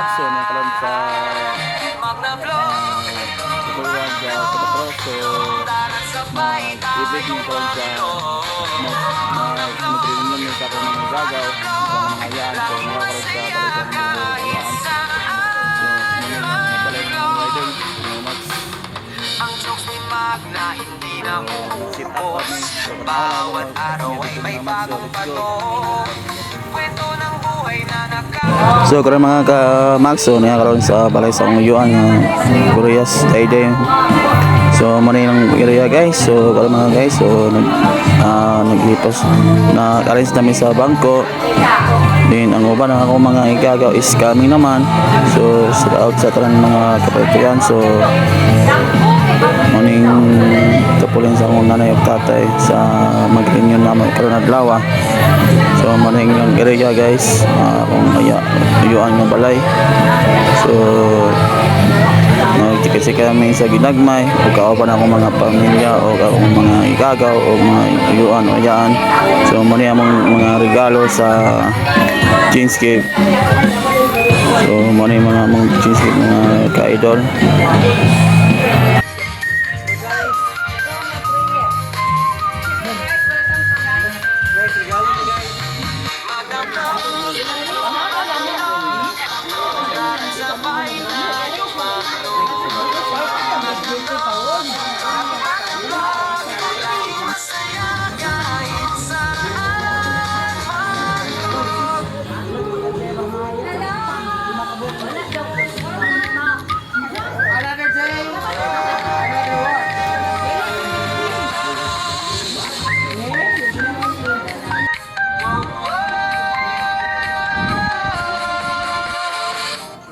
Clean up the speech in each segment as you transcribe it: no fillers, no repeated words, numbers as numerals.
Magso na karon sa Tuturuan sa Patroso mag-ibig ng karon sa mag-reunion sa akong mga gagaw sa mga ayaan so mga karon sa balikan ng mga ayaan so mga balay ng mga riding mga Max ang jokes ni Magna hindi na sit up uubos. so Bawat araw ay may bagong pato. Kwento ng buhay na so karon mga ka-Max so niya karon sa balay sa akong uyuan nga Curious Day. So muna yung area guys. So karon mga guys so naglipas na arrange namin sa bangko. Then ang uban ng akong mga igagaw is coming naman. So shout out sa tanan mga kapatiran. So morning kapulan sa akong nanay at tatay sa mag-reunion namin karon adlaw. So morning yung area guys kung uyuan ng balay. So nagtikit-tikit kami sa ginagmay o kauban akong mga pamilya o akong mga igagaw o mga uyuan o ayaan. So muna yung mga regalo sa Chinscape. So muna yung mga Chinscape mga ka-idol.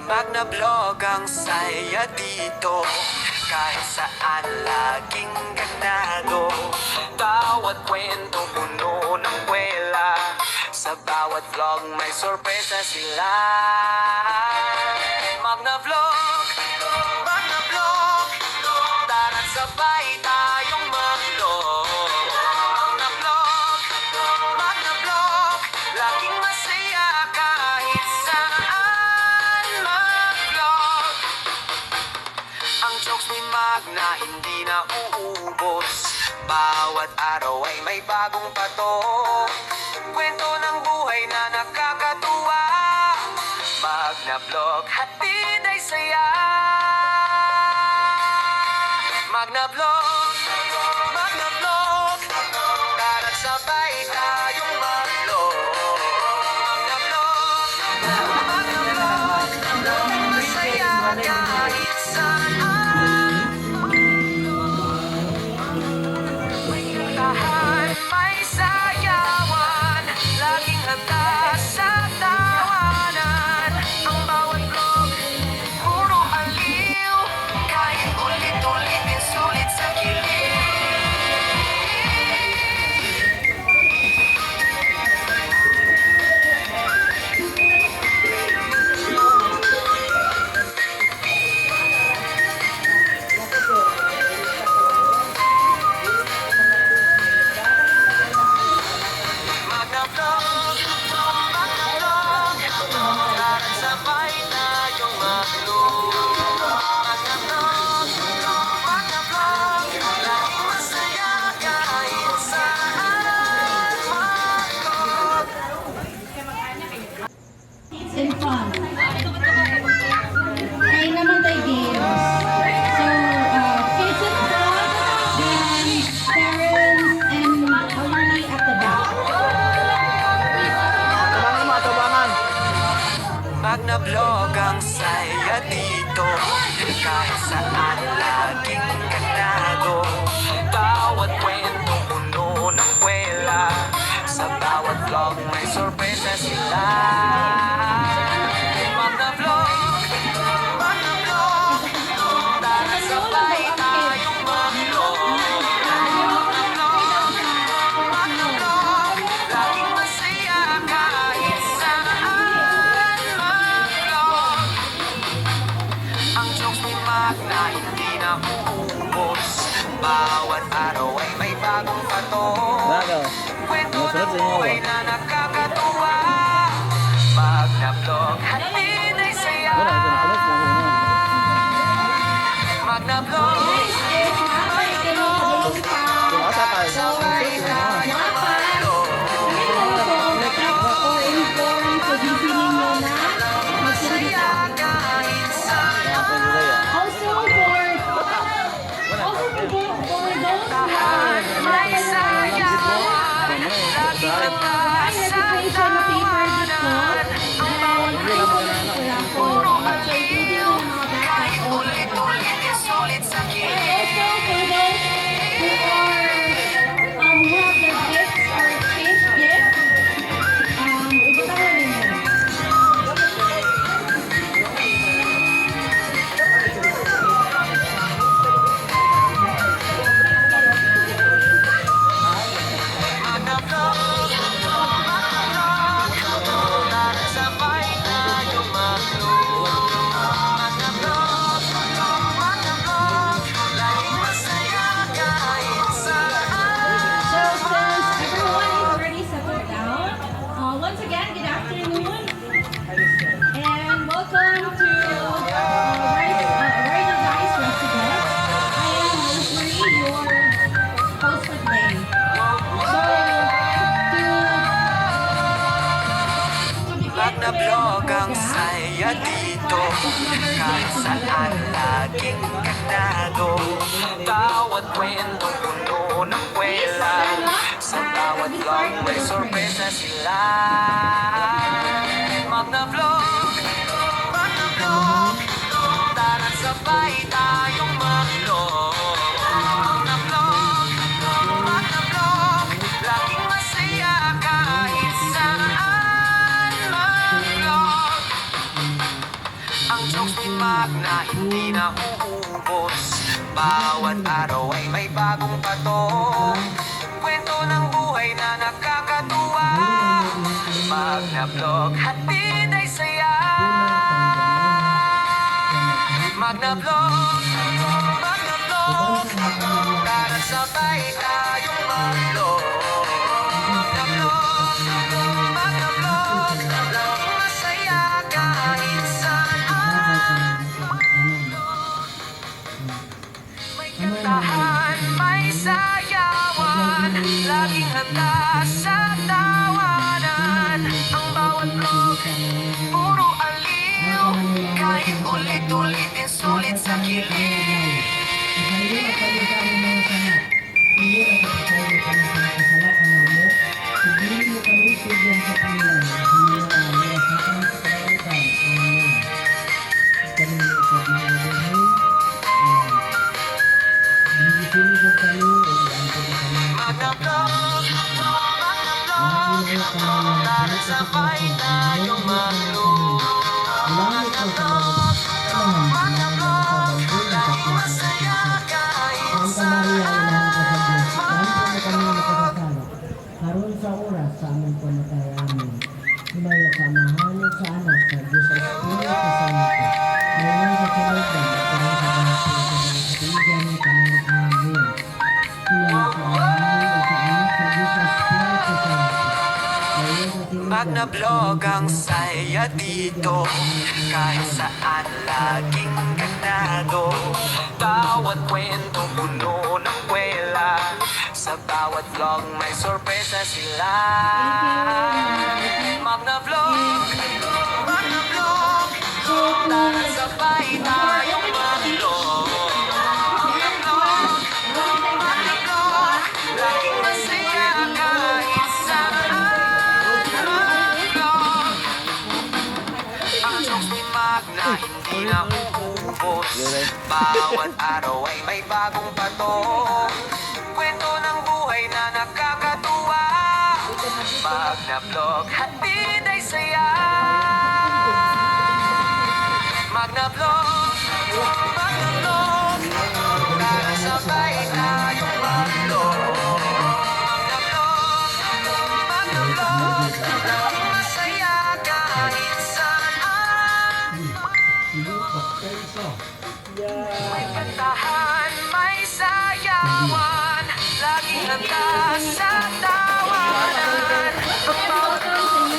Magna Vlog ang saya dito. Kahit saan laging ganado. Bawat kwento puno ng kwela. Sa bawat vlog may sorpresa sila. Magna Vlog, Magna Vlog, tara't sabay tayong mag-vlog. Magna Vlog, Magna Vlog, laging masaya kahit saan mag-vlog. Ang jokes ni Magna hindi na uubos. Bawat araw ay may bagong pato. Kwento ng buhay na nakakatuwa. Magna Vlog, hatid ay saya. Magna Vlog, Magna Vlog, tara't sabay tayong mag-vlog. Magna Vlog, Magna Vlog, laging masaya kahit saan. Tahan may sayawan, laging handa sa tawanan. Ang bawat vlog, puro aliw, kahit ulit-ulitin sulit sa kilig. Magna Vlog, Magna Vlog, tara't sabay tayong mag-vlog. Magna Vlog, Magna Vlog, laging masaya kahit saan mag-vlog. And fun. Kain naman tayo games. So, kids in front, then parents and elderly at the back. Magna Vlog ang saya dito. Kahit saan laging ganado. Bawat kwento puno ng kwela. Sa bawat vlog may sorpresa sila. Magna Vlog, Magna Vlog, tara't sabay tayong mag-vlog. Magna Vlog, Magna Vlog, laging masaya kahit saan mag-vlog. Ang jokes ni Magna hindi na uubos. Bawat araw ay may bagong pato. Kwento ng buhay na nakakatuwa. Magna Vlog, hatid ay saya. Kahit saan laging ganado. Bawat kwentong puno ng kwela. Sa bawat vlog may sorpresa sila. Magna-vlog, magna-vlog. Tara sabay tayong mag-vlog. Magna-vlog, magna-vlog. Laging masaya kahit saan mag-vlog. Ang jokes ni Magna hindi na uubos. Bawat araw ay may bagong patok. Kwento ng buhay na nakakatuwa. Magna Vlog, hatid ay saya. Magna Vlog, Magna Vlog. Tara sabay tayong mag-vlog. Magna Vlog, Magna Vlog. Laging masaya kahit saan. May kantahan, may sayawan. Laging handa sa tawanan. Ang bawat vlog, puro aliw. Kahit ulit-ulitin, sulit sa kilig. Magna Vlog, Magna Vlog. Tara sabay tayong mag-vlog. Magna Vlog, Magna Vlog. Laging masaya kahit saan. Karon sa oras sa among pamatayamin, himaya sa mahanod sa anak sa Diyos sa Espiritu Santo, ngayon sa kalugan at karon sa ganap sa katigan ng kanang amin. Himaya sa mahanod sa anak sa Diyos sa Espiritu Santo, ngayon sa kalugan Magna Vlog ang saya dito. Kahit saan laging ganado. Bawat kwento puno ng kwela. Sa bawat vlog may sorpresa sila. Magna Vlog, Magna Vlog. Tara sabay tayong mag-vlog. Magna Vlog, Magna Vlog. Laging masaya kahit saan mag-vlog. Ang jokes ni Magna hindi na uubos. Bawat araw ay may bagong patok. Kwento ng buhay na nakakatuwa. Magna Vlog, hatid ay saya. Magna Vlog, Magna Vlog. Tara sabay tayong mag-vlog. Magna Vlog, Magna Vlog. Laging masaya kahit saan. May kantahan, may sayawan. Laging handa sa tawanan. Ang bawat vlog,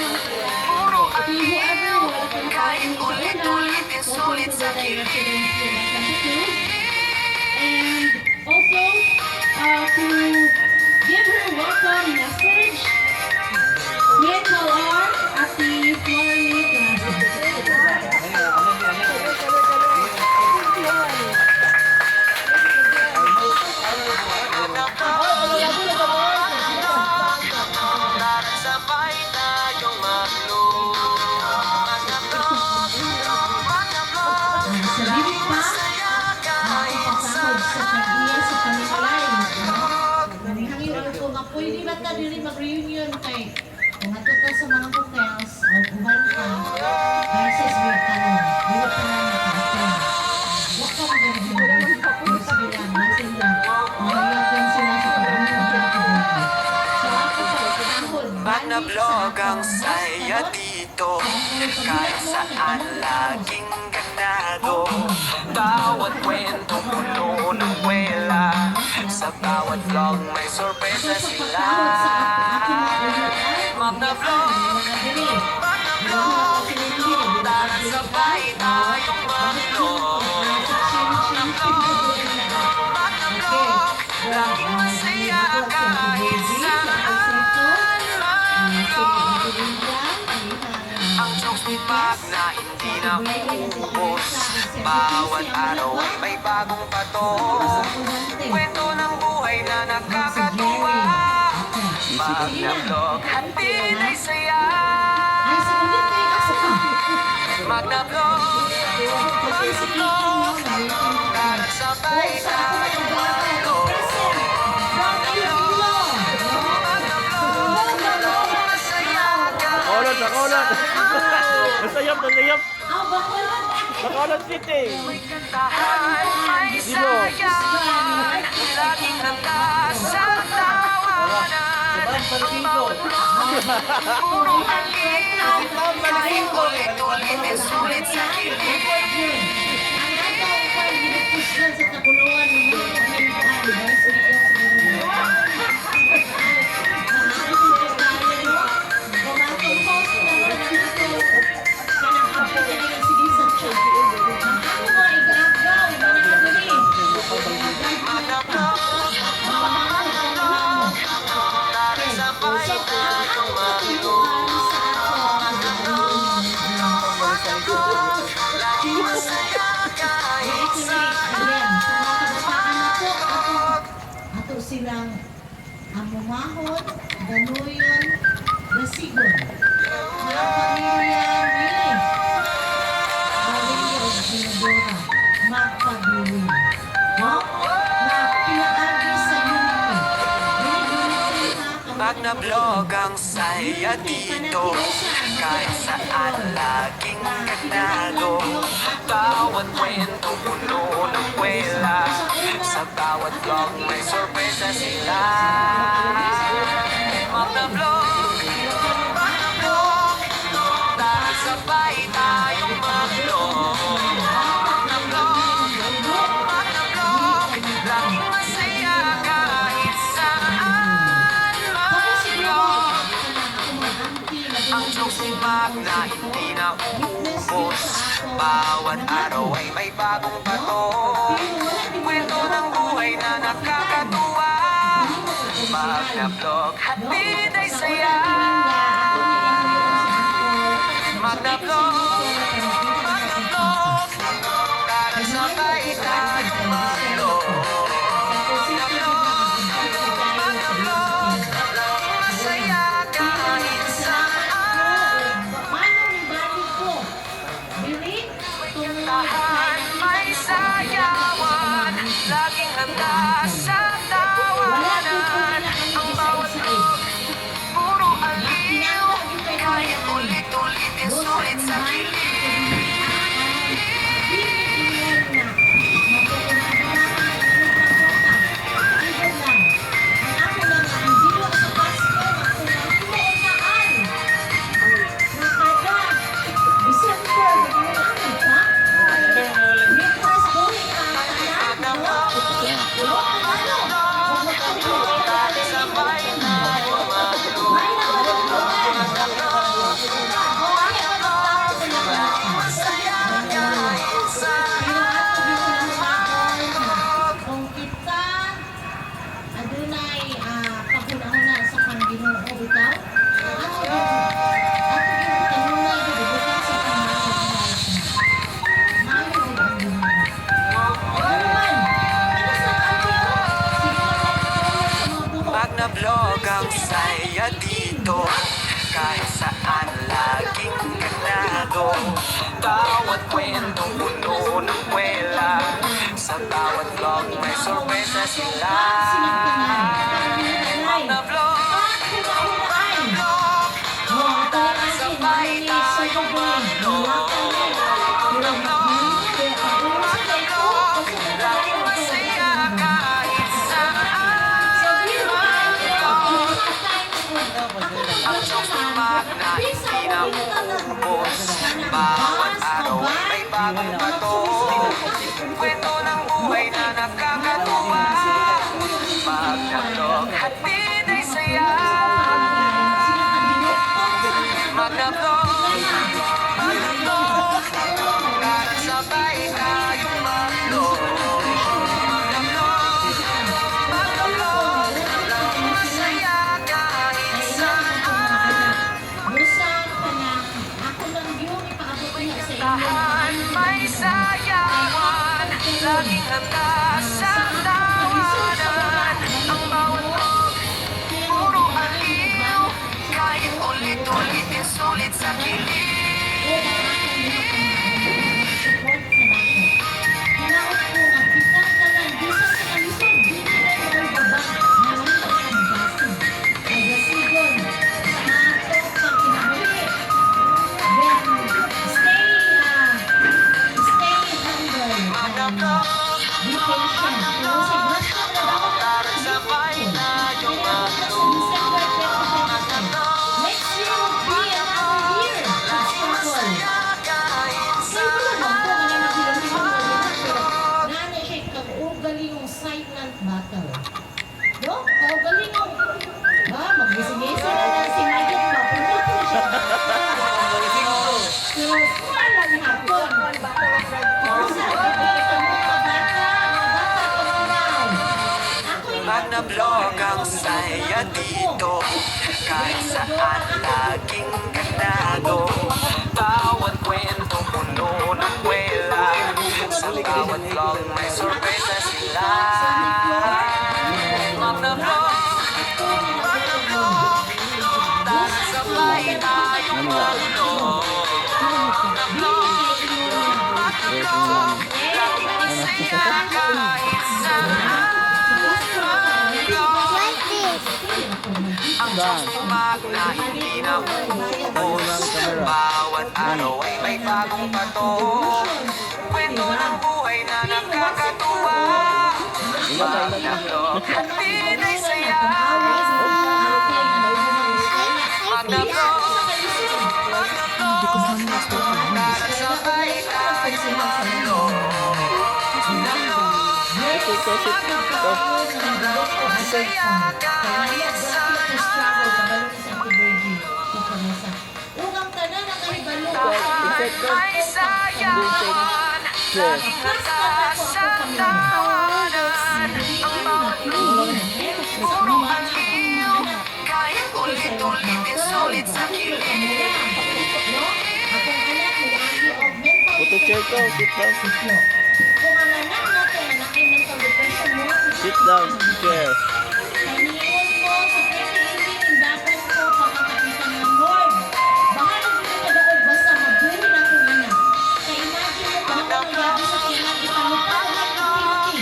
puro aliw. Kahit ulit-ulitin, sulit sa kilig. And also, to give her a welcome message, may I call our Ate Florita. Tara sabay tayong mag-vlog. Magna Vlog, Magna Vlog. Sa bibig pa, Masaya kahit pasahod sa saan. tag-iya sa kanilang live. Nanihangin lang ko, pwede ba ta dili mag-reunion kay kung natuto sa mga hotels o uban pa, prices will kanon. Dili pa lang nakaatin. Baka magandang yung sila, masila, mahayagan sila sa pag-amon ng pagkakubuhay. So ako sa pasahod, Magna Vlog ang saya dito. Kahit saan laging ganado. Bawat kwento puno ng kwela. Sa bawat vlog may sorpresa sila. Magna Vlog, Magna Vlog. Tara sabay tayong mag-vlog. Magna Vlog, Magna Vlog. Laging masaya kahit saan mag-vlog. Ang jokes ni magna na hindi na uubos. Bawat araw ay may bagong pato. Kwento ng buhay na nakakatuwa. Magna-vlog, hatid ay saya. Ay, sa ulit na yung asa ka. Magna-vlog, magna-vlog, para sabay tayong mag-vlog. Kaulot, nakaulot. Nasayap, nasayap. Ah, bakulan. Nakaulot city. May kantahan, may sayawan, laging handa sa tawanan. Ang bawat puro aliw, ulit-ulit, sulit sa kilig. Ang atong pag-ipuslan sa takuluan ng mga pamilyahan, guys, Para sabay tayong mag-vlog. Laging masaya kahit ato silang amumahon, ganuyon, gasigon. Mga pamilya ni Maria o Ginodora, magpabilin. No? Na pinaagi sa unity. Pag na-vlog ang saya dito, kahit saan laging kagnado. Bawat kwento puno ng kwela, sa bawat vlog may sorpresa sila. Pag na-vlog, dahil sabay tayong mag-vlog. Pag na-vlog, laging masaya kahit saan mag-vlog. Ang jokes ni Mac na hindi na uubos. Bawat araw ay may bagong pato. Kwento ng buhay na nakakatuwa. Magna-vlog, hatid ay saya. Magna-vlog, magna-vlog, para sabay tayong mag-vlog. Magna-vlog, magna-vlog, laging masaya kahit saan. Paano ni balik ko? Dili? Tahan, may sayawan, laging handa sa tawanan. Ang bawat vlog, puro aliw, kaya ulit-ulitin sulit sa kilig. Sabay tayong mag-vlog. Masaya kahit saan. Kung kita adunay paguna-una sa Panginoon bitaw, ato gyud kanunay gyud bukan sa pamamagitan. Maayo gyud ang Ginoo. Naman, ano sa atin? Siguro Pag na-vlog ang saya dito, kahit saan laging ganado. Bawat kwento puno ng kwela, sa bawat vlog may sorpresa sila. Pag na-vlog, vlog, para sabay tayong mag-vlog. Mag-vlog, laging masaya kahit saan mag-vlog. Ang jokes ni Mac na hindi na uubos. Bawat araw ay may bagong pato. Kwento ng buhay na nakakatuwa. Magna-vlog, hatid ay saya. Magna-vlog, magna-vlog, para sabay tayong mag-vlog. Magna-vlog, magna-vlog, laging masaya kahit saan. Busan ka na, ako lang yun Laging handa sa tawanan. Ang bawat puro aliw, kahit ulit-ulitin sulit sa kilig. Be patient. Para sabay tayong Next year will be another year of struggle. kahit Siguro lang po nga na pero nanay siya kag-ugaling ng silent battle. No? Kaugaling ng magbisi-bisi na lang si Nugget ba? Pero po siya. So, wala ni hapon. Pag na-vlog ang saya dito, kahit saan laging kanado. Bawat kwento puno ng kwela, sa bawat vlog may sorpresa sila. Pag na-vlog, tara sabay tayong mag-vlog. Laging masaya kahit saan. Ang susumak na hindi naubos. Bawat araw ay may bagong pato. Kwento ng buhay na nakakatuwa. Magnablog at pinay saya. Magnablog, para sabay tayo mag-vlog. Masaya kahit saan. Ugang tanan ang kahibalo. May sayawan, laging handa sa tawanan. Ang bawat puro aliw, kahit ulit-ulitin sulit sa kilig. Akong anak ni Andy of mental Puto chair ko, sit down. Kung ang anak natin, anak ay mental depression mo, Sit down, chair. Paniiwan ko sa pwede-ibig indapan ko pagkakapitan ng Lord. Bahala dito kadaog basta mabuhi na akong anak. Ka-imagine mo kung ako nangyari sa kailang ipanupan ng activity.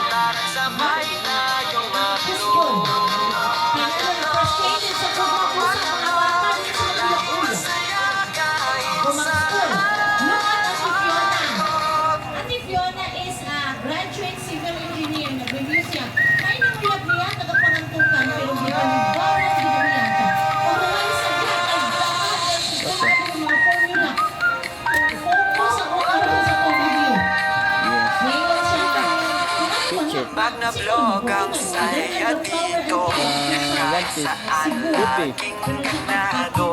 Para sabay tayong Question. mag-vlog. Pinalo na frustrated sa pagkakuha sa mga bata din sa ulo. Masaya kahit Kung mga school, saan. look at Ate Fiona. Ate Fiona is a graduate civil engineer. Nag-review siya. Kaya nang uyab niya, tagapangantukan, pero ginagawa, ginagawa ka. Pagkaway sa diya, ay dapat ay siguro ang mga formula. Focus ako karoon sa pag-review. Ngayon siya, Pag na-vlog ang saya dito, kahit saan laging kanado.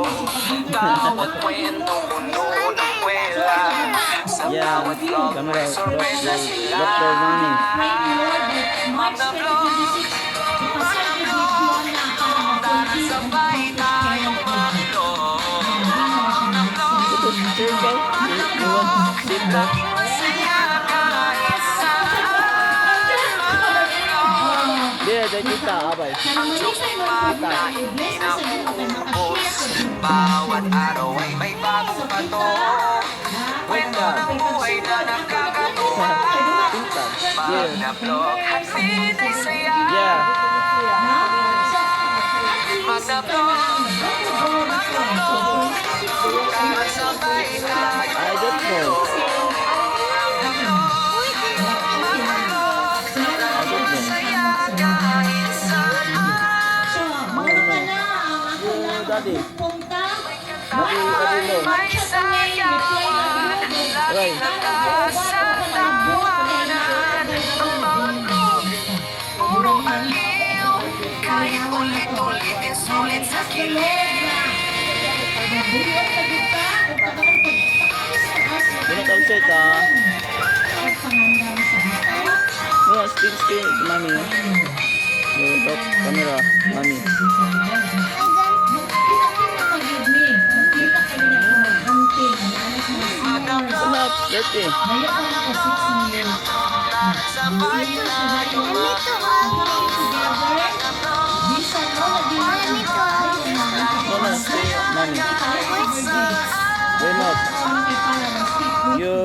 Bawat kwento puno ng kwela, sa bawat vlog may sorpresa sila. Dr. Manny. pray Lord that March 2026, ipasal ni Fiona para ma-fulfill ang Sabay tayong mag-vlog. Puto chair ko. You want sit down? Masaya kahit saan. Yeah, dahil kita, abay. Bawat araw ay may bagong pato. Kwento ng buhay na nakakatuwa. Pinta. Pag Yeah. na-vlog at pinay saya. Yeah. Mag-na-vlog, para sabay tayo I don't know. masaya kahit saan. Daddy. Punta. May sayawan, laging handa sa tawanan. Ang bawat vlog, puro aliw, kahit ulit-ulitin sulit sa kilig. Don't outside, ah. No, still, mami. Yung top camera, mami. Mag-na-vlog, Dirty. Layo pa lang ko 6 years. Wala, stay, mami. Remote. You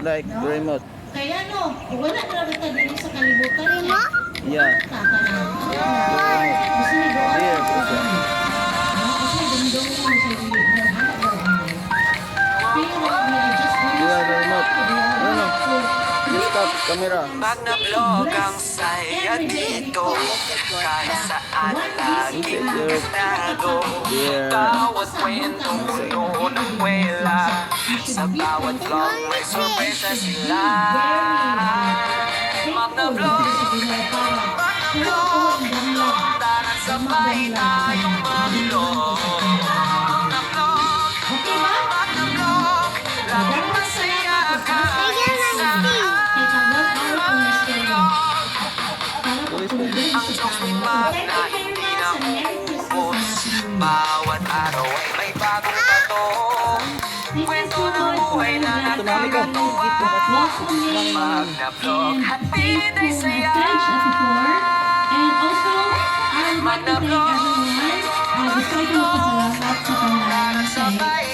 like remote. Kaya no, wala na rin ka din sa kalibutan niya. Yeah. Kaka na. Remote. Gusto niya doon. Here, puso. Kasi dumdong mo sa dili. Pero we are just going You have a remote. Ano? You stop camera. Pag na-vlog ang saya dito, kahit saan laging estado. Yeah. Bawat kwentong mundo ng kwela, sa bawat vlog may sorpresa sila. Mag-na-vlog, tara sabay tayong mag-vlog. Mag-na-vlog, Okay ba? mag-na-vlog, laging masaya kahit saan. Kaya tanggal araw kung masaya. Para ko tulungan Ang sa Diyos may tao. magna hindi na ubos. Bawat araw ay may bagong bato. Kwento ng buhay na nakakatuwa. Mag-na-vlog, hatid ay saya. And also, I would like to thank everyone. Gusto ko magpasalamat sa pangalan kasi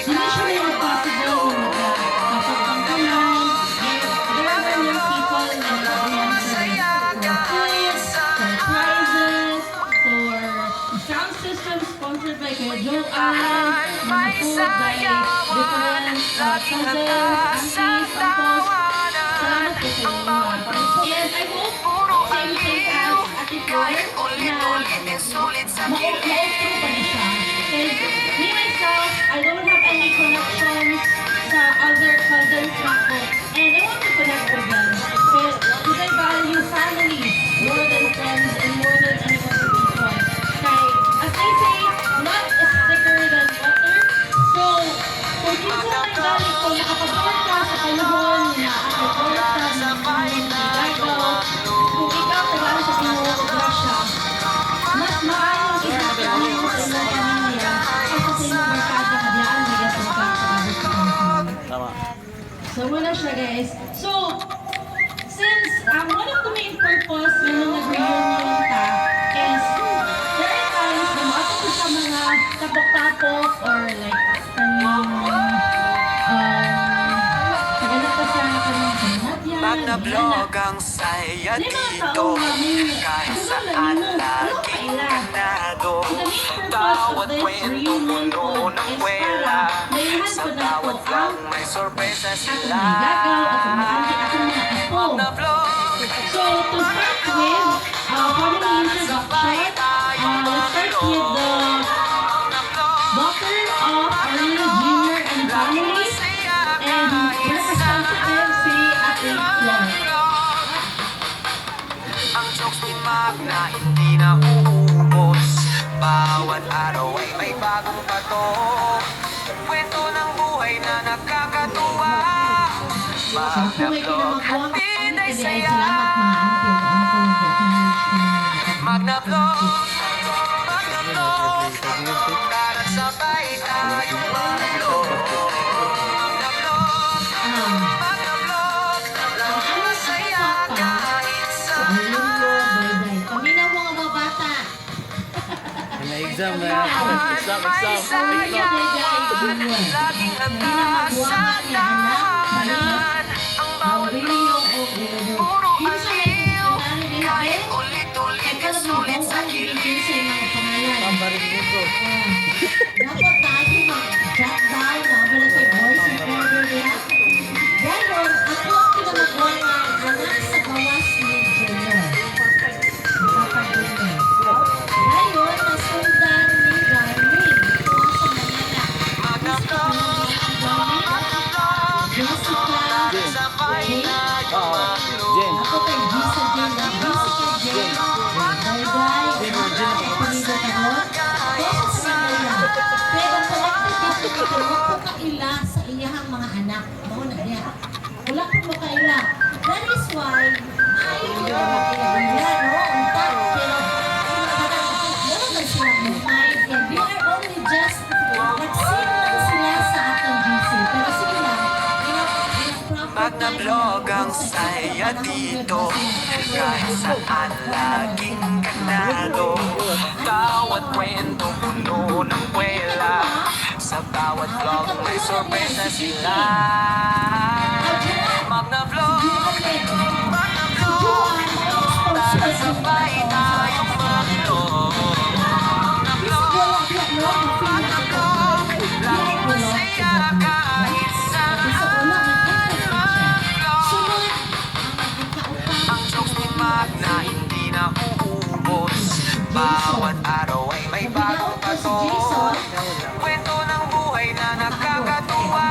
hindi siya may possible na kapagpangkalan. And there were more people na nag-ayan for food, for prizes, for sound system sponsored by Kuya Joanne, mga food by different cousins, aunties, uncles. Salamat po sa inyo. And I hope same thing as Ate Flor na Sulit sa ma-outro pa na siya. And me myself, I don't have any connections sa other cousins na ko. And I want to connect with them. Because I value family more than friends and more than any other people. Kaya, as I say, love is thicker than water. So, kung minsan may galit ko, nakapag-work ka sa panahon na nakapag-work ka sa panahon na nagagaw, kung ikaw tagal sa Pinoy o Russia, mas maayong isipin mo sa inyong pamilya kaysa sa inyong barkada na diyaan na gasong ka sa abot sa panahon. Tama. So, wala siya guys. So, since one of the main purpose ng nag-reunion ta is there are times na maato ko sa mga tapok-tapok or like tagalog pa sa kanong kanadyan, Pag na-vlog ang saya dito, kahit saan laging ganado. Bawat kwento mundo ng kwela, sa bawat vlog may sorpresa sila. Pag na-vlog, So, to start with, family introduction, let's start with the daughter of Arlene Jr. and family, and representative si Ate Flor. ang jokes ni Magna hindi na uubos. Bawat araw ay may bagong bato. Kwento ng buhay na nakakatuwa. Sa buhay ko na magwang hatid ay kasi saya. salamat mga Magna-vlog, Magna-vlog, tara sabay tayong mag-vlog. Magna-vlog, Magna-vlog, laging masaya kahit saan. Paminaw mo nga mga bata. May exam na. Exam. Laging handa sa tahanan. Ang bawat puro aliw. Kahit ulit-ulit ka sulit sa kilig. Pambarin mo bro. Dapat tayo mag-chat tayo, mabalik kay voice recorder niya. Ganon, ako ang pinamagawa ng anak sa gawas ni Junior. Nakapag-Junior. Ngayon, nasundan ni Darwin. Ito sa Manila. Magna-vlog, Magna-vlog, Jessica, sabay Jane. tayong mag-vlog. Jen. Ako kay Gisa Jane. Gisa kay Jane. Day-day. Punido Tarot. Ako sa Manila. Pero collected dito nito, huwag ko kaila sa iyahang mga anak. Mao na niya. Wala ko mo kaila. That is why, ayaw ko na kaila. No? Unta. Pero, wala man sila buhay. And we are only just, nagsin lang sila sa atong GC. Pero sige lang. ang saya dito. Kahit saan laging ganado. Bawat kwento puno ng kwela. Sa bawat vlog may sorpresa sila. Magna vlog, Magna vlog, tara sabay tayong mag-vlog. Magna vlog, Magna vlog, laging masaya kahit saan. Mag-vlog, ang jokes ni Magna hindi na uubos. Bawat araw ay may bagong pato. Kwento ng buhay na nakakatuwa.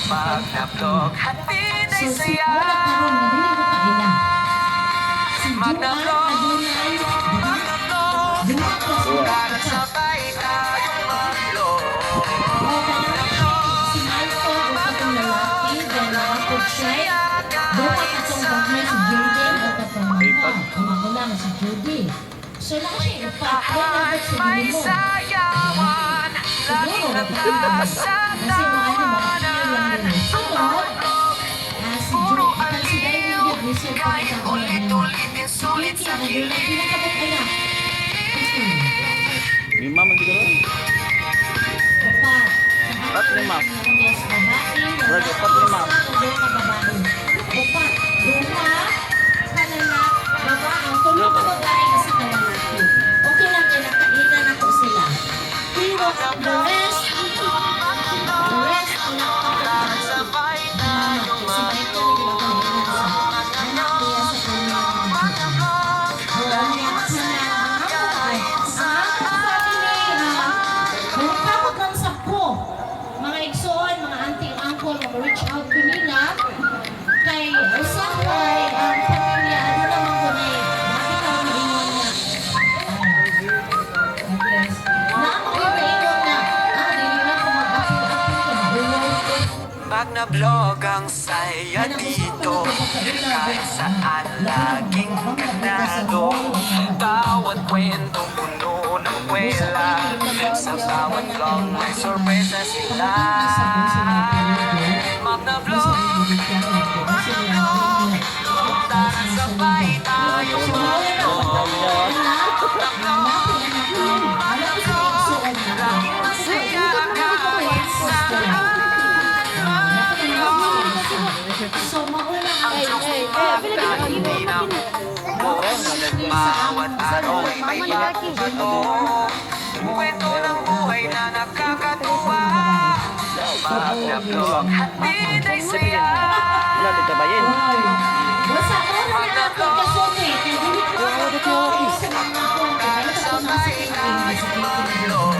Magna vlog, hatid ay saya. Magna vlog, Magna vlog, para sabay tayong mag-vlog. Magna vlog, Magna vlog, saya kahit saan. May sayawan, laging nagkasatawan. Puro aliw, kahit ulit-ulitin sulit sa kilig. Lima man siguro. Apat lima. Wag, apat lima. Okay lang kaya nakainan ako sila. Pero the rest, Para sabay tayong mag-vlog. Magna vlog, Magna vlog, laging masaya kahit Kapag lang sa ko, mga igsoon, mga auntie, uncle, mag-reach out ko nila, kay usap kay ang pamilya, ano naman ko na nakita ko na ingon na, nakakita na, hindi na ako mag-api-api ka, buhay ko. Magna vlog ang saya dito. Kahit saan laging ganado. Bawat kwento puno ng kwela. Sa bawat vlog may sorpresa sila. Magna vlog, Magna vlog, tara sabay tayong mag-vlog. Magna vlog, laging masaya kahit saan. So, mauna Ang jokes ni Magna hindi na uubos. Bawat araw ay may bagong bato. Kwento ng buhay na nakakatuwa. Magna vlog, hatid ay saya. Wala dito ba yun? Basta ko na lang ako kasote. Kaya hindi ko ako sa mga akong kaya sa sabay Tayong mag-vlog.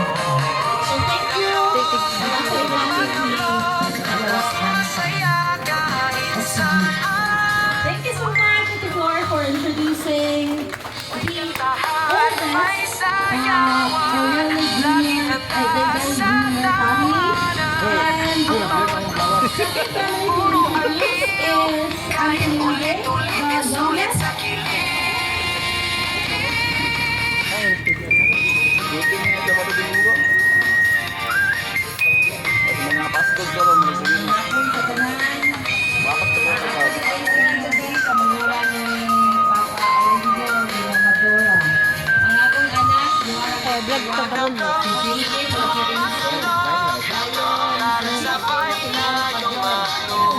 So thank you. Ako Masaya kahit saan. Thank you so much, Ate Flor, for introducing the Lahat may sayawan, laging nagkasatawan. Puro aliw, kahit ulit-ulitin sulit sa kilig. Buti mo sa Sabado Domingo. Pag mga Pasko pero may sabihin. Bakit ko sa Sabado? Vlog ka karon mo. Para sabay tayong mag-vlog.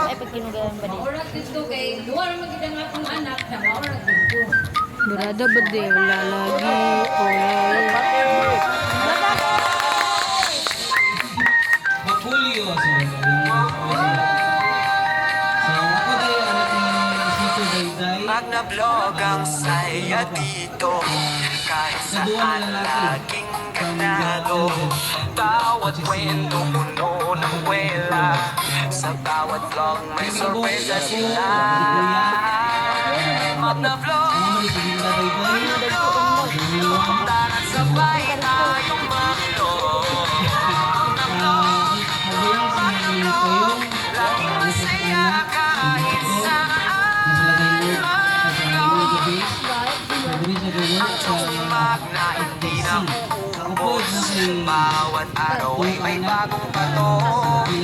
Ay, pag kinugayan ba din? Maurag dito kay duwa naman kita nga akong anak na maurag dito. Durada ba din? Wala lagi. Wala. Mapulyo sa so ako tayo anak ni Sito Dayday. Magna vlog ang saya dito. Kahit saan laging ganado. Bawat kwento puno ng kwela. Sa bawat vlog may sorpresa sila. Magna vlog, Mali sa Dayday. tara sabay tayong mag-vlog. Magna vlog, Magulang sa mga kayo. laging masaya kahit saan. Nasalagay mo sa gabi. Sabi sa gawa Ang jokes ni sa Magna na hindi na Ako po na kay bawat araw ay may bagong bato.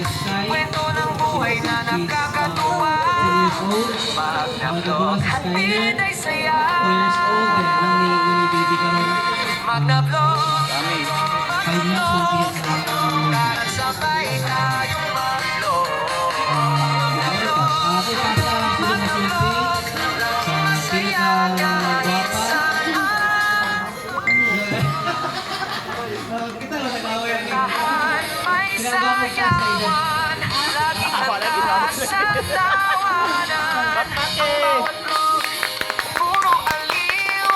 Sky. Kwento ng buhay na nakakatuwa. 10 years old. Magna-vlog, hatid ay saya. 4 years old. Kaya lang may baby ka ron. Magna-vlog, 5 months na tiyak sa para sabay tayong mag-vlog. Ako pasa sila na silpi sa pinaka-gwapa. Kita lang nag-away yan. Tahan, may sayawan, laging handa sa tawanan. Bawat vlog, puro aliw,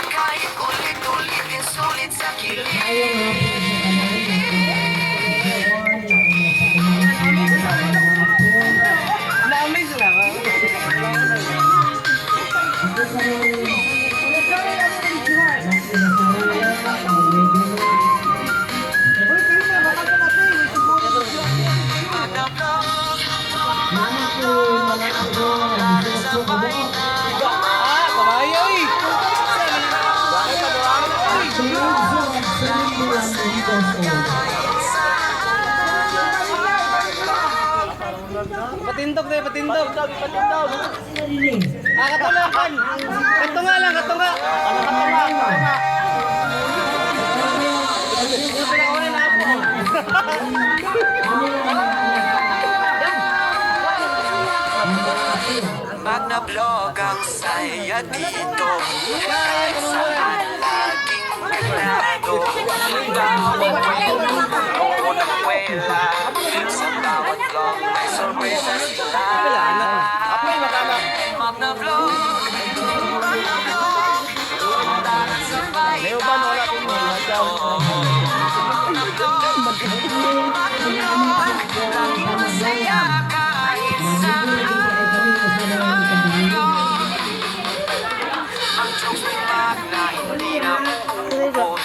kahit ulit-ulitin sulit sa kilig. Ayaw nga po sa kanal. Na-amaze lang. Ito pa rin. Magna-vlog, Mama ko, mga ako, gusto ko ba? Kabayo eh. Patindog na patindog. Katulakan. Katunga lang, katunga. magna-vlog ang saya dito. Kahit saan laging ganado. Bawat kwento ng kwela, sa bawat vlog may sorpresa sila. Magna-vlog, tara sabay tayong mag-vlog. Laging masaya kahit saan. Ang jokes ni Mac na hindi na uubos.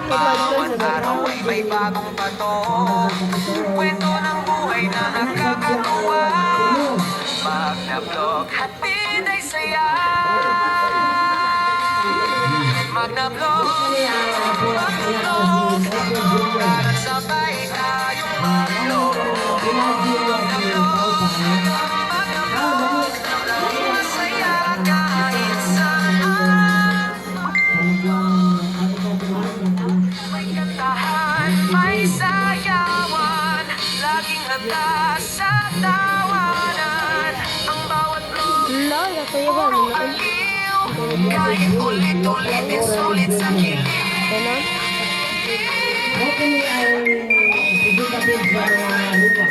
Bawat araw ay may bagong bato. Kwento ng buhay na nakakatuwa. Magna-vlog, hatid ay saya. Magna-vlog, para sabay tayong mag-vlog. Laging masaya kahit saan. May kantahan, may sayawan, laging handa sa tawanan. Ang bawat vlog, puro aliw, kahit ulit-ulitin sulit sa kilig. Okay, ay sige kapit sa mga lupa.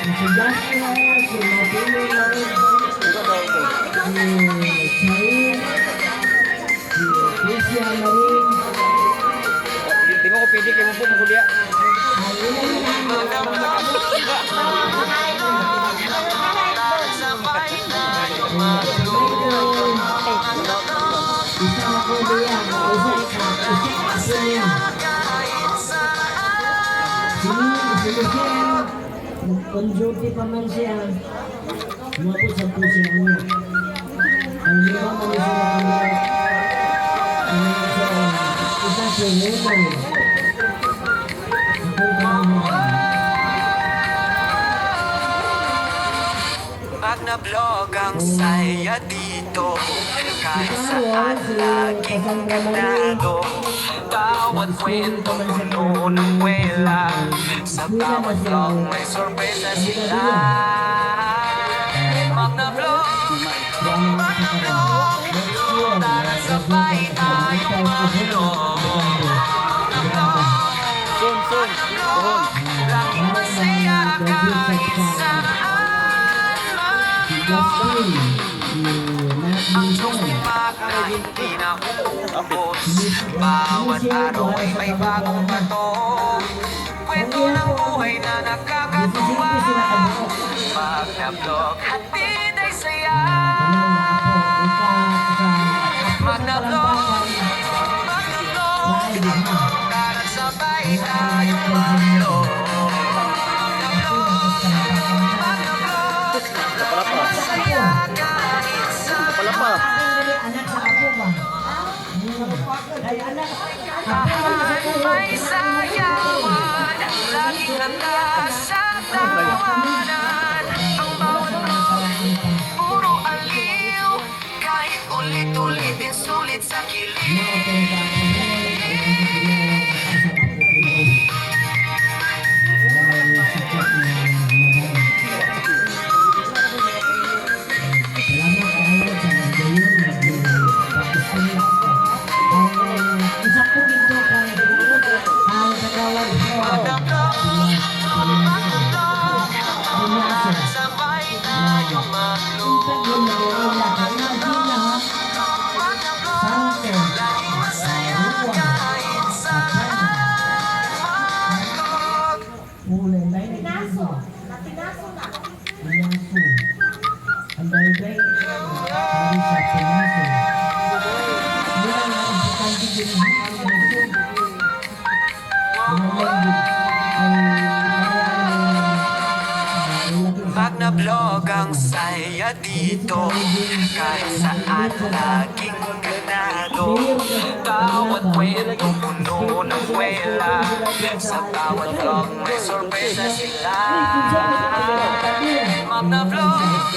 Si Jasper, si Martino, si Charin, si Christian Marin, Di mo ko pili kay mo po magulya. ay ilan Sabay tayong isa ako diyan, isa niya. kahit saan. Si Michelle, nag-on-duty pa man siya. Umabot sa puso niya. Ay lima man sila kami. Isa si Nenay. Ako pa Magna-vlog ang saya dito. Kahit saan laging ganado. Bawat kwento puno ng kwela. Sa bawat vlog may sorpresa sila. Magna-vlog, tara sabay tayong mag-vlog. Laging masaya kahit saan. Ang jokes ni Mac na hindi na uubos. Bawat araw ay may bagong bato. Kwento ng buhay na nakakatuwa. Magna-vlog, hatid ay saya. Magna-vlog, para sabay tayong mag-vlog. Masaya kahit saan. anak sa ako ba? May sayawan, laging handa sa tawanan. Ang bawat puro aliw, kahit ulit-ulitin sulit sa kilig. Sabay tayong laging masaya kahit saan. Tinaso. Natinaso na. Ang baybay, sabi sa pinaso. Mula na ang importante din ang pinaso. Pag na-vlog ang saya dito, kahit saan laging ganado. Bawat kwento puno ng kwela, sa bawat vlog may sorpresa sila. Pag na-vlog,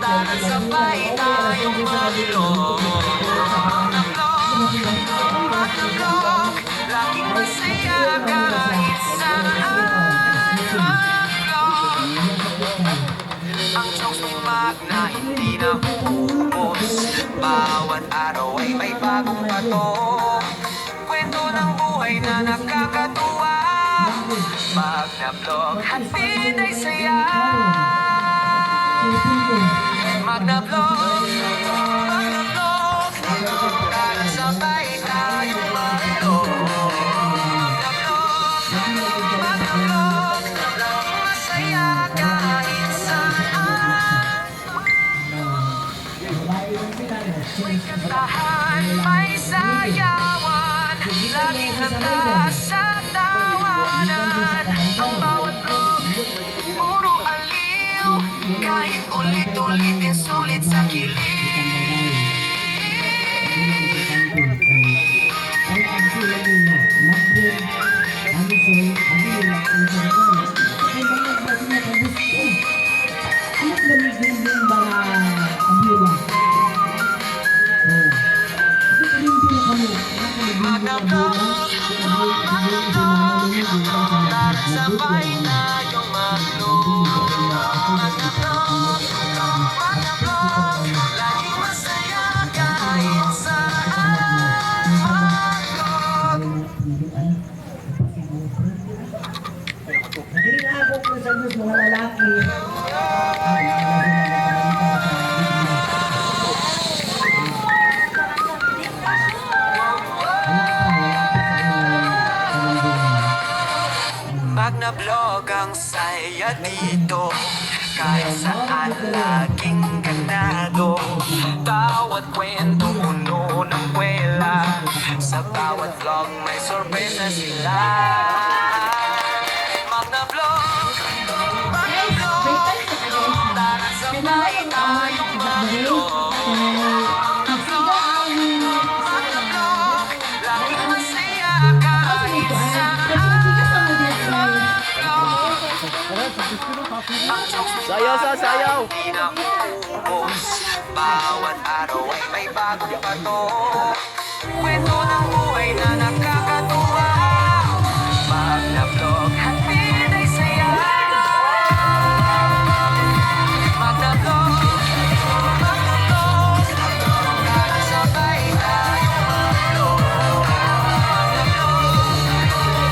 tara sabay tayong mag-vlog. Mag-vlog, laging masaya kahit saan. Ang jokes ni Mac na hindi naubos, bawat araw ay may bagong pato. Kwento ng buhay na nakakatuwa, pag na-vlog, hatid ay saya. Mag-na-vlog, tara sabay tayong mag-vlog. Mag-vlog, laging masaya kahit saan. May kantahan, may sayawan, laging handa sa tawanan. Ang bawat vlog, puro aliw, kahit ulit-ulitin sulit sa kilig. Mag-vlog, tara sabay tayong mag-vlog. Mag-vlog, laging masaya kahit saan. Hindi na ako kung sa Diyos mga lalaki. Pag na-vlog ang saya dito, kahit saan laging ganado. Bawat kwento puno ng kwela, sa bawat vlog may sorpresa sila. Pag na-vlog, tara sabay tayong mag-vlog. Mag-vlog, laging masaya kahit saan. Sayaw sa sayaw. Inaubos, bawat araw ay may bagong pato. Kwento ng buhay na nakakatuwa, pag na-vlog, hatid ay saya. Mag-na-vlog, tara sabay tayong mag-vlog.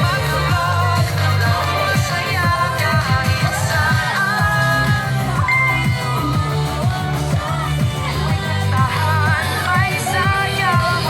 Mag-vlog, laging masaya kahit saan. Tahan, may sayawan,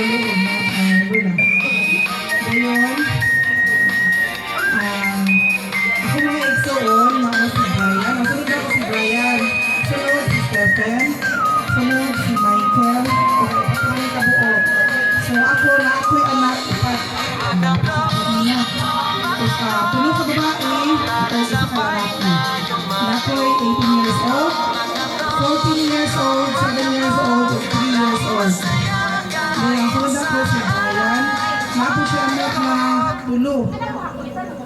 lolo ko na, lula. Ngayon, ako mga igsoon, mga si Brian. Masunod ako si Brian. Sunod si Stephen. Sunod si Michael. O kami kabuo. So ako na ako'y anak upat. Puno ka babae, ito isa ka lalaki. Na ako'y 18 years old, 14 years old, 7 years old, 3 years old. Ngayon, sunod ako si Brian. Mapo siya anak na tulo.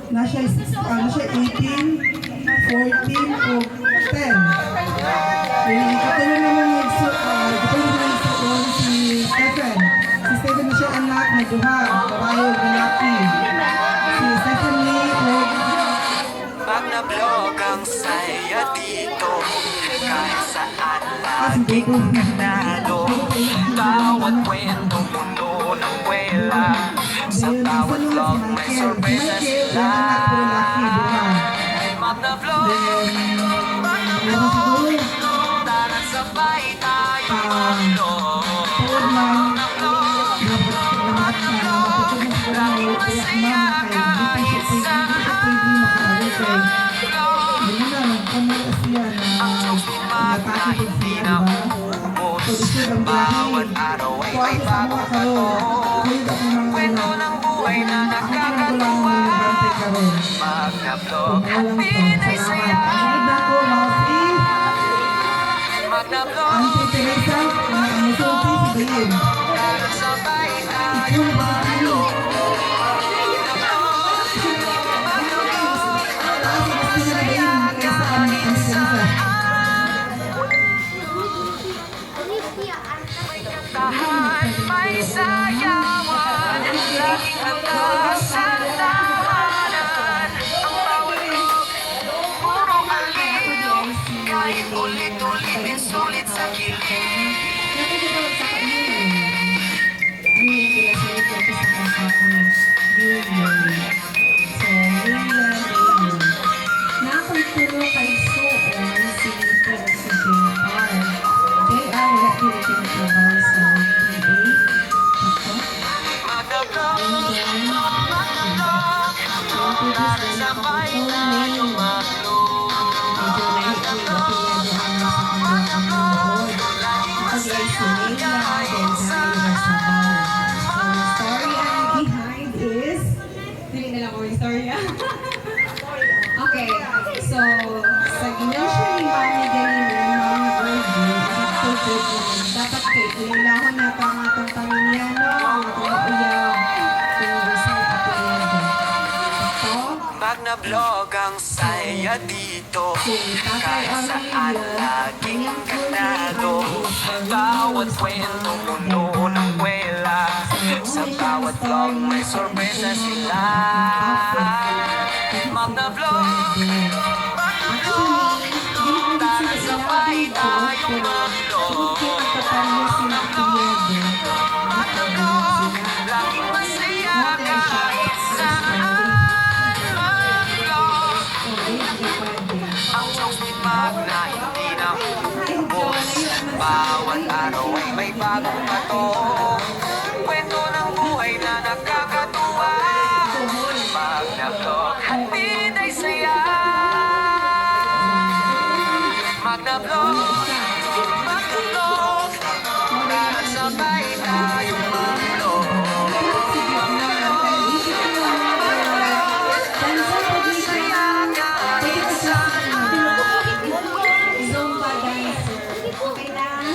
Na siya 18, 14, o 10. Katulong naman si Stephen. Si Stephen na siya anak na duha, babae o lalaki. Si Stephanie o Pag na-vlog ang saya dito, kahit saan si Diego. lado, bawat kwento mundo ng kwela. Sa bawat vlog may sorpresa sila. Pag na-vlog, tara sabay tayo mag-vlog. Tawad man, lamat na, mapatod na siguro na iyak mama kay hindi siya pwede makaaway kay hindi na, nagkamala siya na natakipag siya, diba? So, gusto ang Bawat biyahe. araw ay Kuha may ko sa mga bagong karoon. bato. Kulit ako ng Kwento ng buhay na Ako lang nakakatuwa. nagbantay karoon. Pag na-vlog, Walang to. pinay Salamat. saya. Sunod na ako, mga si Pag na-vlog, Auntie Teresa, mga amusulti si Bayin. tara sabay tayo Ikaw ba tayo? tahan, may sayawan. Laging handa sa tahanan. Ang bawat vlog, puro aliw. Kahit ulit-ulit din sulit sa kilig. Nakapagturo kay Soon si Peter si JR. JR wala pinagtrabaho sa PA. Ako. Mag-vlog, And then, tara sabay tayo mag-vlog. medyo naiinig ako yan doon sa kanyang panood. Pag-isolate na dahil dahil sa bahay. So, the story and behind is, Pili na lang ako yung story. Okay, so, sa ginawa siya ni Mami Gaylin, Mami Goldie, nagtutod yun. Dapat kay ililahon na pa ang atong pamilya, no? Ang atong uyab. Kung gusto ang apelyido. Ito, Pag na-vlog ang saya dito, si Tatay kahit saan Aurelio, laging kanyang ganado. Bawat kwento mundo ng kwela. Sa bawat vlog may sorpresa sila. Mag na-vlog, tara sabay tayo mag-vlog. Laging masaya kahit saan mag-vlog. Ang jokes ni Mac na hindi na ubos. Bawat araw ay may bagong bato. Kwento ng buhay na nakakatuwa. Pag na-vlog, hatid ay saya. Mag-na-vlog, mag-na-vlog, tara sabay tayo mag-vlog. Masaya kahit saan. Zumba dancer. Okay lang.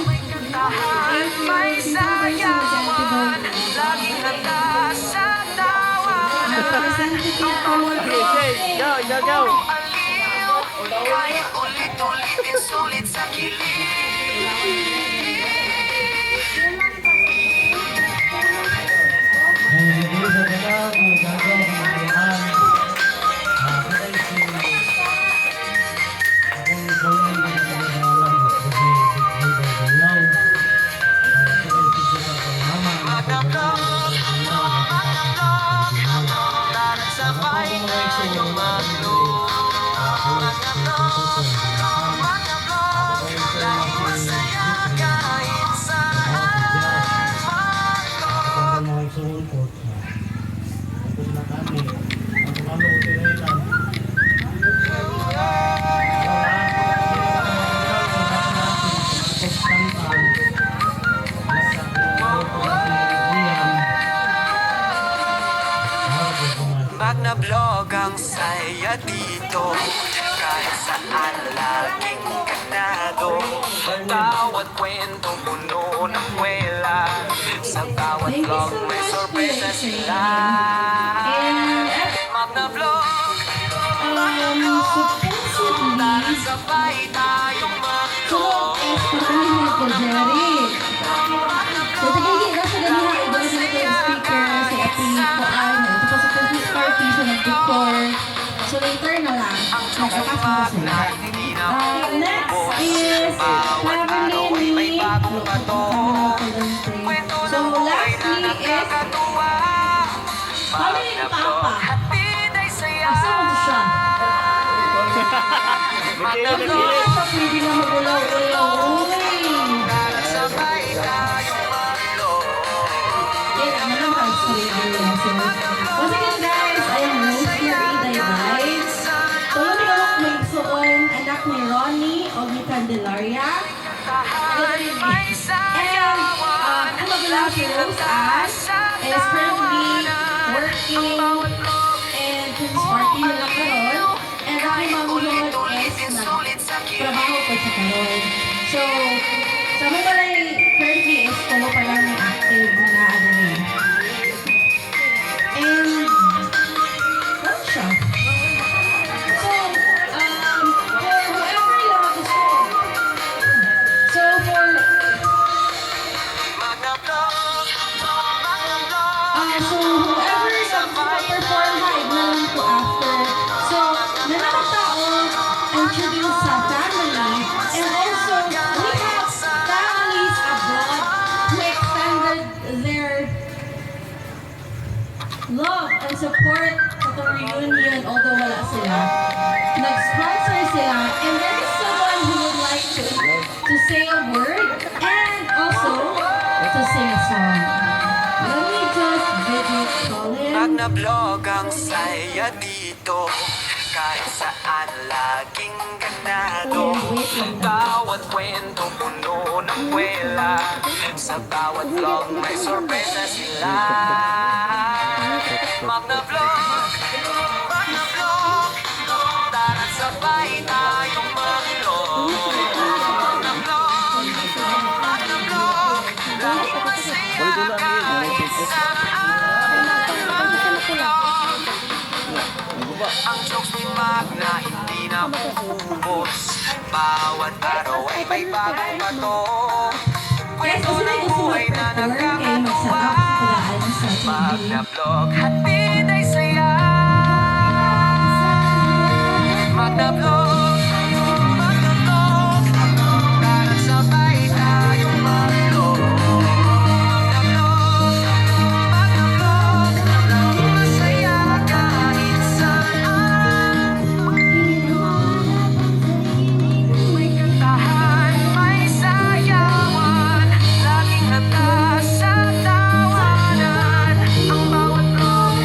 Tahan, may sayawan. Laging handa sa tawanan. Representative Award. Go, go, go. Puro aliw. Kahit ulit-ulit din sulit sa kilig. Mag-na-vlog, mag-na-vlog, tara sabay tayo mag-vlog. Mag-na-vlog, mag-na-vlog, laging masaya kahit saan mag-vlog. Magna Vlog ang saya dito. Kahit saan laging ganado. Bawat kwento puno ng kwela. Sa bawat Thank you vlog so may much, sorpresa Kuya sila. And Magna Vlog, supposedly, sabay tayong so, mag-vlog. pagkahin ko, Jerry. So, tigigil na sa ganyan, iba sa ito yung speaker, si Ati ko, ano, tapos sa complete party siya nag-decor. So, later na lang, nagkakasunod sila. Next is family May ni... bagong bato. So, lastly is family ni Papa. Hatid ay saya. Asa mo siya? Magna Papa, Vlog, pwede na magulaw-ulaw. Uy! sabay tayong mag-vlog. Eh, ano lang ang sarili lang. So, once again guys, I am Rose Marie Daybay. Tulong ko may suon anak ni Ronnie o ni Candelaria. And ang magulaw si Rose Ann is currently working and since party nila karon. And ang aking mamulungan is trabaho ko sa karon. So, sa mga balay currently is tulo pa lang yung active na naadali. And, ano siya? So, for whoever lang gusto. So, for, Magna Vlog, Magna Vlog. so whoever lang perform live na lang to after. So, nanakot tao, introduce sa family. And also, we have families abroad who extended their love and support sa itong reunion although wala sila. Nag-sponsor sila and there is someone who would like to say a word and also to sing a song. Let me just video call in. Magna Vlog ang saya dito. Kahit saan laging ganado. Wait lang. Bawat kwento puno ng kwela. Sa bawat vlog may sorpresa sila. Magna Vlog, Magna Vlog. Tara sabay tayong mag-vlog. Magna Vlog, Magna Vlog. Laging masaya kahit saan. Magna Vlog. Ang jokes ni Magna hindi na maubos. Bawat araw ay may bagong bato. Guys, Kwento kasi may ng gusto buhay na mag-perform kayo mag-set up nagkakatuwa. kulaan sa TV. Magna Vlog, hatid ay saya. Magna Vlog, Magna Vlog. Tara sabay tayong mag-vlog. Magna Vlog, Magna Vlog. Laging masaya kahit saan. May kantahan, may sayawan. Laging handa sa tawanan. Ang bawat vlog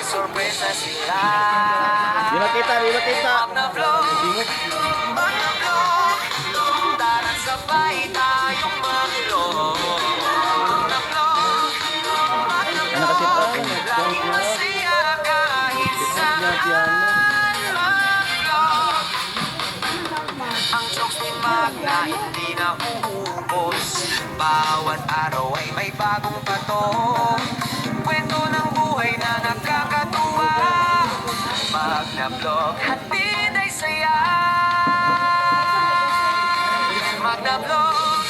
sorpresa sila. Di makita, di makita. Magna-vlog, tara't sabay tayong mag-vlog. Magna-vlog, Ano kasi pa? laging masaya kahit saan. Mag-vlog, ang jokes ni Magna hindi na uubos. Bawat araw ay may bagong patok. Kwento ng buhay na nakakatuwa. Magna-vlog, hatid ay saya. Magna-vlog,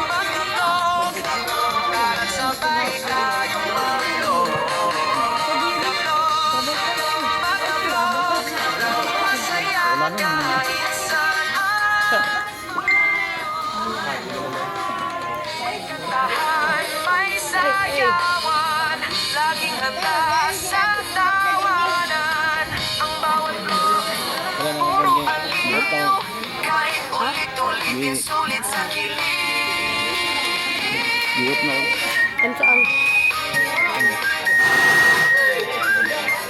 magna-vlog, tara't sabay tayong mag-vlog. Magna-vlog, magna-vlog, laging masaya kahit saan. May kantahan, may sayawan, laging handa sa tawanan. Ang bawat vlog, puro aliw, kahit ulit-ulit, sulit sa kilig. Diot na. Ano saan?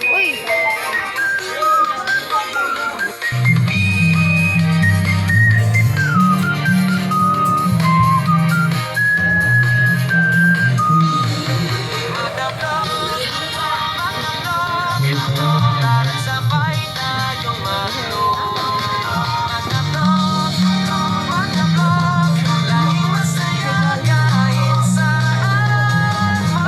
Uy! Magna-vlog, magna-vlog, tara't sabay tayong mag-vlog. Magna-vlog, magna-vlog, laging masaya kahit saan.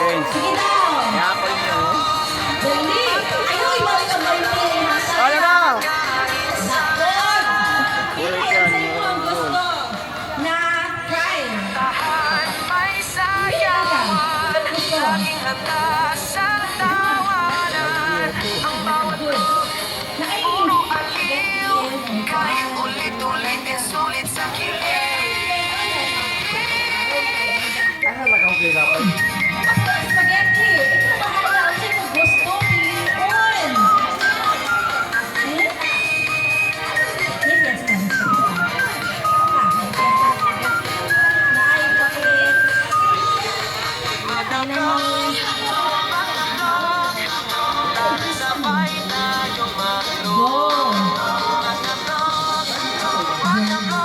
Coins. Sige daw. Kaya ako niyo. Dali. Ayaw, ibalik ang birthday. Ano na? Sakot. Ulit Pili yan. sa iyo ang gusto na crime. Tahan may Pili sayaw ka. Ano gusto? Laging handa sa tawanan Ang bawat Good. Nakainin. aliw Kahit ulit-ulit e sulit sa kilig Spaghetti. Ikaw bahala. Ang sa'yo gusto. Piliin. Yes, yes, yes. Naay pa ulit. Sabay tayong maglo Go.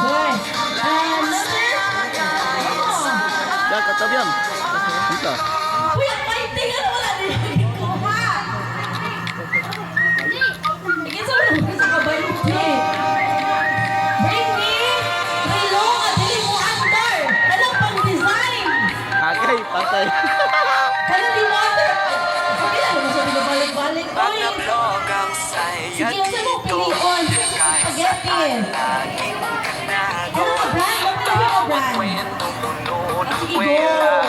Good. Yan, katabi yan. Dito. Uy, ang fighting! Ano wala din ko ha? Again, sa mga sa kabaluti. Bring me Rilo at dili mo under. Alam pang design. Agay, patay. Kaya di mo under. Sabi na naman sabi na balik-balik. Pag Uy, nablog ang saya sige, saan mo dito pilion? Kahit Spaghetti. saan laging kanado Ano ka, brand? Ano ka, Bawat brand? kwentong puno ng Sige, kwela go.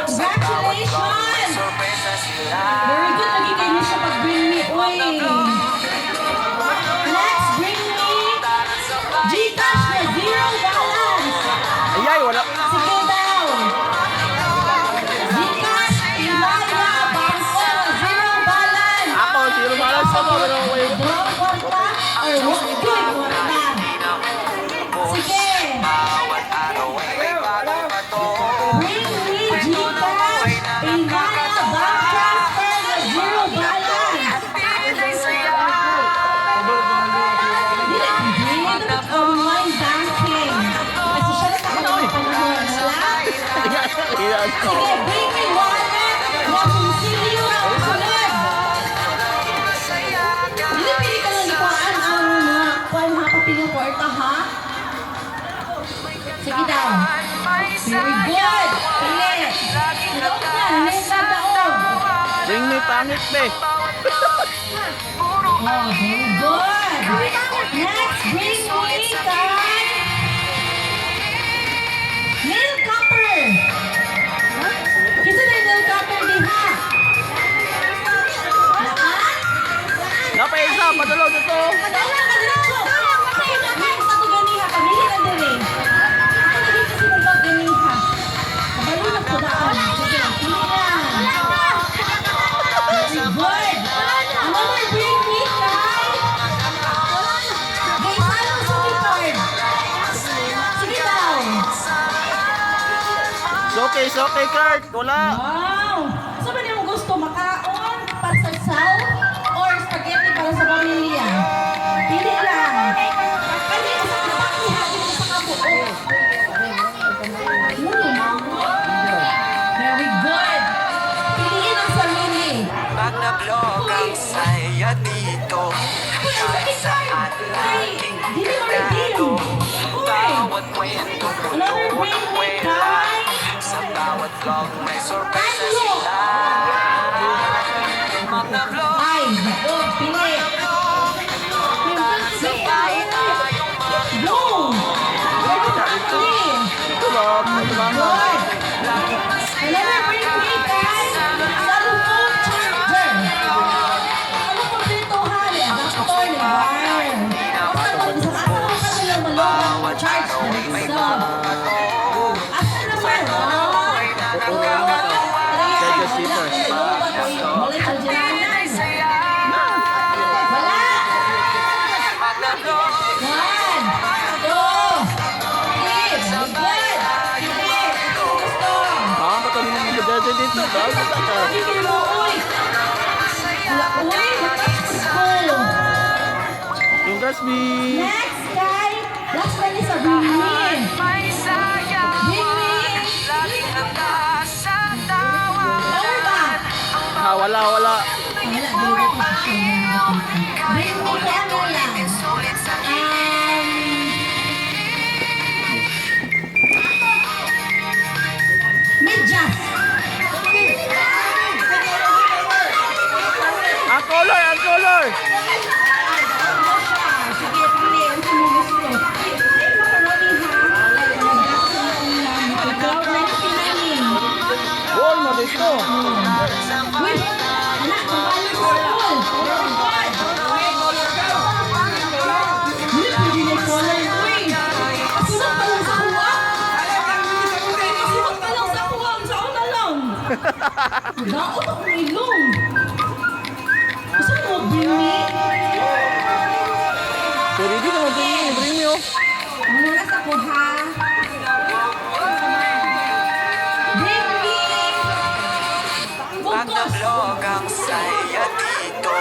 Sa bawat vlog may Congratulations! sorpresa sila Very good. Lagi kayo niya siya pag-bring me. Uy. Next, bring me Gcash na zero balance. Ayay, wala. Sige daw. Gcash, Ilaya, Bangko, zero balance. Ako, zero balance ako. Pero wait. Dalawang kwarta or one good kwarta. Sige. Bawat araw ay may bagong bato Bring me Gcash, Ilaya, bank transfer na zero balance. Pilay saya Hindi online banking. Kasi siya na sa panahon. Wala? Yan. Sige, bring me wallet na sinsilyo na usunod. Hindi pili ka lang ikuhaan ang mga kuhaan ha, papiling kwarta ha. Sige daw. Very good. Pili. Daog na, next na daog. Bring me pangit, be. Oh, very good. Next, bring me kay nail cutter. Kasi na yung nail cutter din ha. Naka? Napay isa, padalo dito. Padala ka diretso. Patay na kayo sa tuganiha. Pamili ka din eh. Ako naging kasi mong pagganiha. Kabalo na po daan. Sige, pili lang. Very good. Another bring me kay Gaisano Suki Card. Sige daw. It's okay, Kurt. Wala. Wow! So, ba mo gusto makaon, pasasaw, or spaghetti para sa pamilya? Pili lang. Kani, pakihagin mo sa kabuo. Very good. Piliin ang sarili. Pag nablog ang saya dito Kahit saan laging Dili mo kanado redeem. Uy! Bawat kwentong puno Another ng bring me kwela kay Sa bawat vlog may sorpresa Tatlo. sila Pag nablog Ay, naku, pili. sabay tayong Go! Very good. Pili. Ito lang. Ito lang. Good. Another bring me kay cellphone charger. Ano po dito ha? Adapter ni wire. Basta pag sa araw ka na lang malong charge na isa. Asa naman? Wala ka dyan. Wala. Pag nablog One, two, three. Very good. Pili. Gusto. Ah, ba't ang hindi mo dito? Bago ka. Pili mo, uy. Wala, uy. Cool. Congrats, B. Next guy, last one is a bring may saya Laging handa sa tawa Lower back. Ah, wala. Wala, dito pa siya. Bring me kay ano lang. Sulit sa Medyas. Sir! Sige, pili. Ang mo gusto. Ay, macaroni ha. Ikaw, next pinangin. All mo dito. Uy, anak, pabalik sa school. Uy, pwede na color. Uy, kasunod pa lang sa kuha. Kasunod pa lang sa kuha. Ang saan na lang. Daot ako ilong. Gusto mo bring me? So, ready na bring me, oh. Ang oras ako ha. Bring me. Focus. Magna-vlog ang saya dito.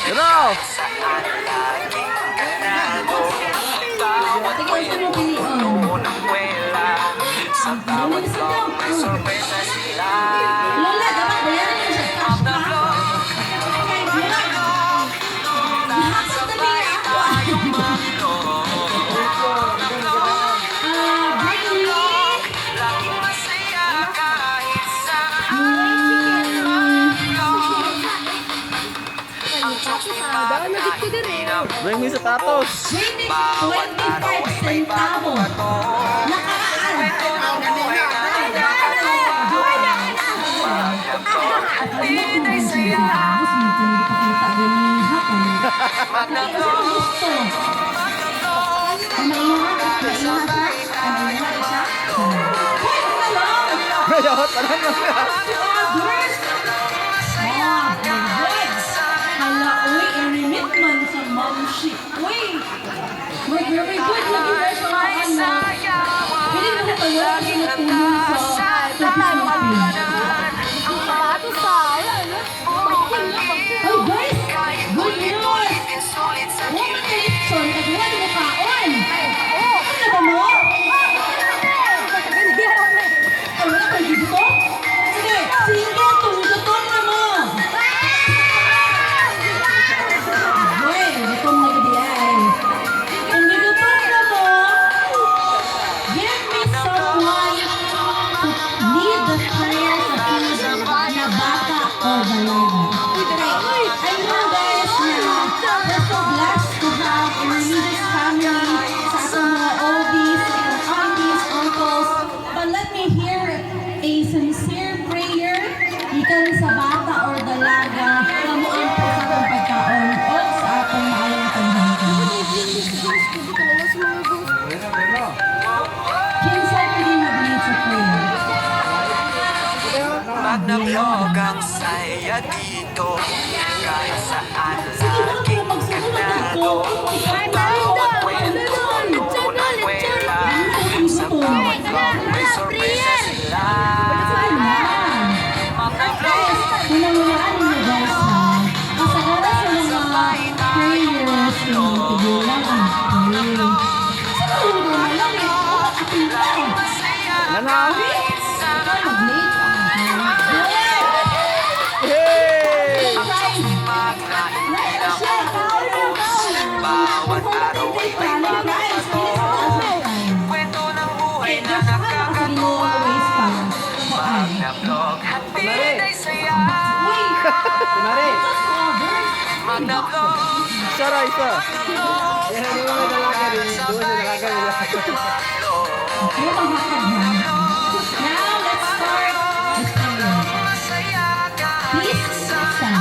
Hello! Saan laging ganado. Bawat Tingnan mo piliin. unang kwela. Sa bawat vlog may sorpresa sila. Lola, dapat bayaran mo siya cash ha? Magna-vlog, Okay, Lola. Nakakasal na niya ako. Bring me. laging masaya kahit saan. Bring me sapatos. Bring me 25 centavo. Nakaraan. Ayot, tanan mo. Hala, uy, inimit man sa mamshi. Uy, very good. Lagi ba sa mga ano? Pwede mo ko lagi natulong sa Philippines. Oh guys, good news! Huwag ka-election, kagawa mo kaon! Ano ba mo? Ay, wala kayo dito? Sige, single, tumututon na mo! Hoy, gutom na gadi ay. Kung gutom na mo, give me someone to lead the prayer sa food na bata or dalaga. I know guys na we're so blessed to have a religious family sa ating mga oldies, sa ating aunties, uncles. But let me hear a sincere prayer ikan sa bata or dalaga kamuan po sa atong pagkaon o sa atong maayong panghanggan. Kinsay pwede mag-lead sa prayer? Magna-vlog ang saya dito. Kahit saan Sige lang, laging kung magsusunod ang ganado. bawat kwento, unang kwela. Sa bawat vlog may sorpresa sila. Magna-vlog, Unang-unaan niyo guys ha, kasagara sa mga prayers ng tigulang ang pray. Sa mga na lang eh, kapila eh. Nana. Ikaw mag-late. Hey! bawat araw ay may bagong bato. Kwento ng buhay na nakakatuwa. Magna-vlog, hatid ay saya. Kumari. Magna-vlog, Sara, isa. Now let's start the prayer. Please stand.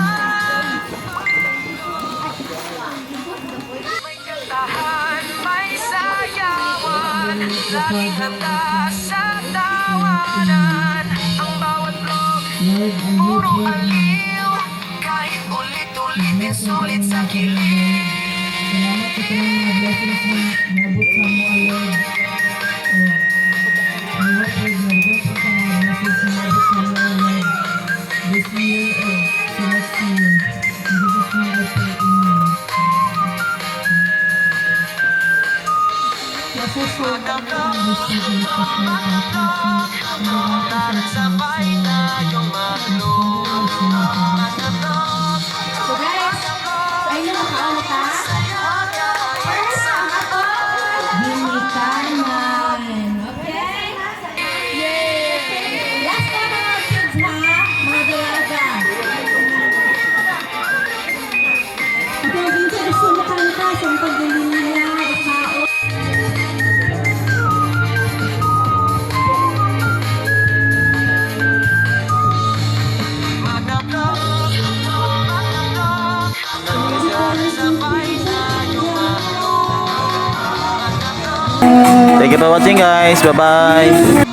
may kantahan, may sayawan. Laging handa sa tawanan. Ang bawat vlog, puro aliw. Kahit ulit-ulitin, sulit sa kilig. Salamat sa kanyang mga blessings na nabot sa mo, Lord. Lord, nabot sa kanyang mga blessings na nabot sa mo, Lord. This year, to next year. In Jesus' name, I pray, amen. Sabay tayong maglog. So guys, ay nyo makaon ka? First, ang ato, binikanan. Okay? Last na mga kids ha, mga dalaga. Okay, Thank you for watching guys. Bye-bye.